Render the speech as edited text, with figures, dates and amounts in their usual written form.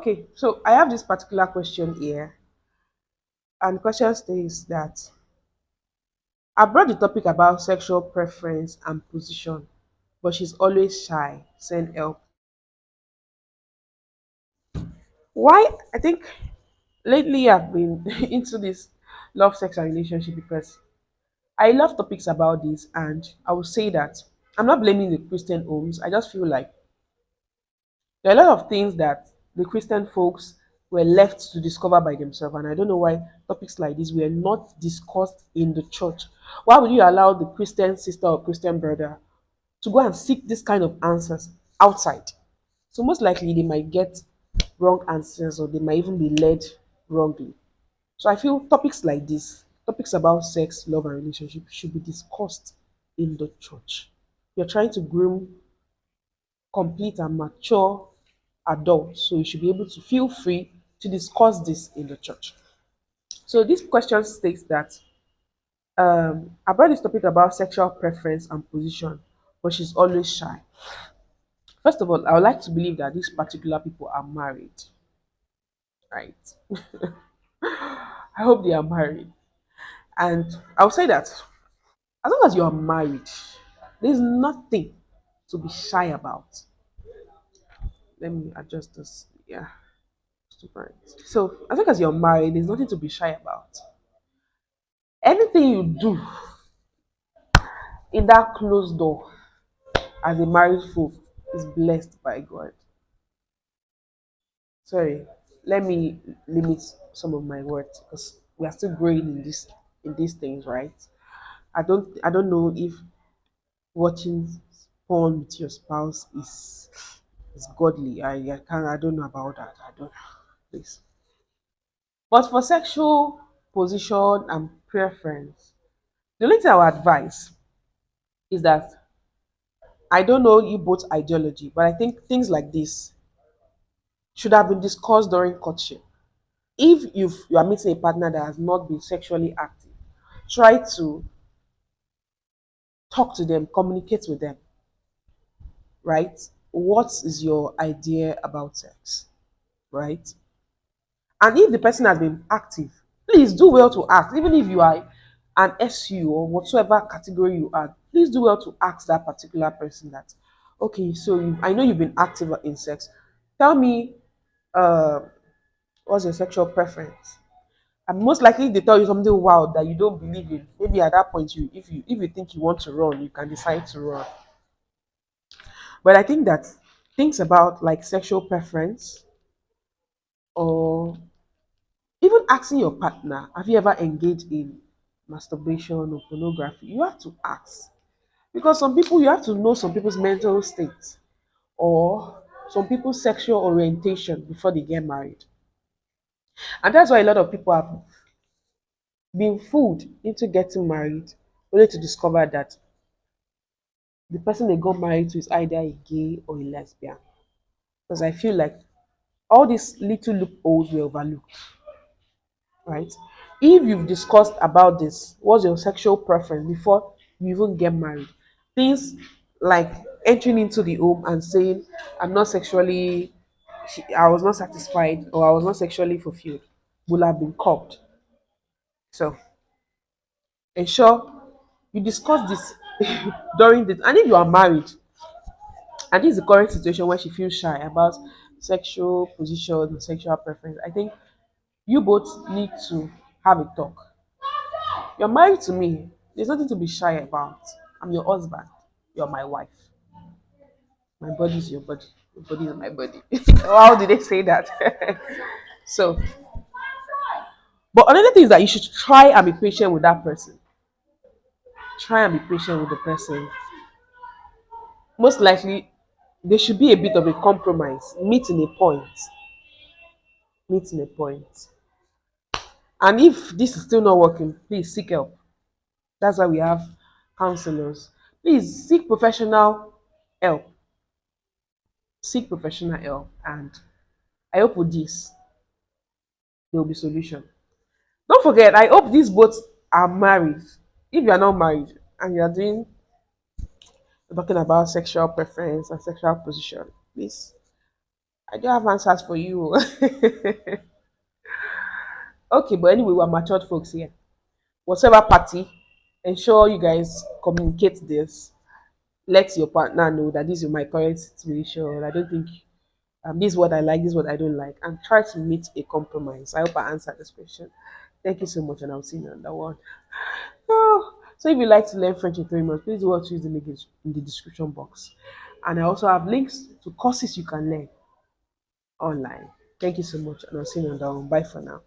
Okay, so I have this particular question here, and the question states that I brought the topic about sexual preference and position, but she's always shy. Send help. Why? I think lately I've been into this love, sex, and relationship because I love topics about this, and I will say that I'm not blaming the Christian homes. I just feel like there are a lot of things that the Christian folks were left to discover by themselves, and I don't know why topics like this were not discussed in the church. Why would you allow the Christian sister or Christian brother to go and seek this kind of answers outside? So most likely they might get wrong answers or they might even be led wrongly. So I feel topics like this, topics about sex, love, and relationship should be discussed in the church. You're trying to groom complete and mature adults, so you should be able to feel free to discuss this in the church. So this question states that I brought this topic about sexual preference and position, but she's always shy. First of all, I would like to believe that these particular people are married, right? I hope they are married. And I'll say that as long as you are married, there's nothing to be shy about. Let me adjust this. Yeah. Right. So as long as you're married, there's nothing to be shy about. Anything you do in that closed door as a married folk is blessed by God. Sorry, let me limit some of my words because we are still growing in these things, right? I don't know if watching porn with your spouse is godly. I don't know about that. I don't know. Please. But for sexual position and preference, the only thing I would advise is that I don't know you both ideology, but I think things like this should have been discussed during courtship. If you are meeting a partner that has not been sexually active, try to talk to them, communicate with them, right? What is your idea about sex, right? And if the person has been active, please do well to ask. Even if you are an SU or whatsoever category you are, please do well to ask that particular person that, okay, so I know you've been active in sex. Tell me, uh, what's your sexual preference? And most likely they tell you something wild that you don't believe in. Maybe at that point, if you think you want to run, you can decide to run. But I think that things about like sexual preference or even asking your partner, have you ever engaged in masturbation or pornography? You have to ask. Because some people, you have to know some people's mental state or some people's sexual orientation before they get married. And that's why a lot of people have been fooled into getting married only to discover that the person they got married to is either a gay or a lesbian. Because I feel like all these little loopholes were overlooked, right? If you've discussed about this, what's your sexual preference before you even get married? Things like entering into the home and saying, I'm not sexually, I was not satisfied or I was not sexually fulfilled will have been curbed. So ensure you discuss this during this. And if you are married, and this is the current situation where she feels shy about sexual position and sexual preference, I think you both need to have a talk. You're married to me. There's nothing to be shy about. I'm your husband. You're my wife. My body is your body. Your body is my body. How did they say that? So, but another thing is that you should try and be patient with that person. Try and be patient with the person. Most likely, there should be a bit of a compromise. Meeting a point. Meeting a point. And if this is still not working, please seek help. That's why we have counselors. Please seek professional help. Seek professional help. And I hope with this, there will be solution. Don't forget, I hope these both are married. If you are not married and you are doing talking about sexual preference and sexual position, please, I don't have answers for you. Okay, but anyway, we're matured folks here. Whatever party, ensure you guys communicate this. Let your partner know that this is my current situation. I don't think this is what I like, this is what I don't like, and try to meet a compromise. I hope I answered this question. Thank you so much, and I'll see you on that one. Oh, so if you like to learn French in 3 months, please do watch the link in the description box. And I also have links to courses you can learn online. Thank you so much, and I'll see you on that one. Bye for now.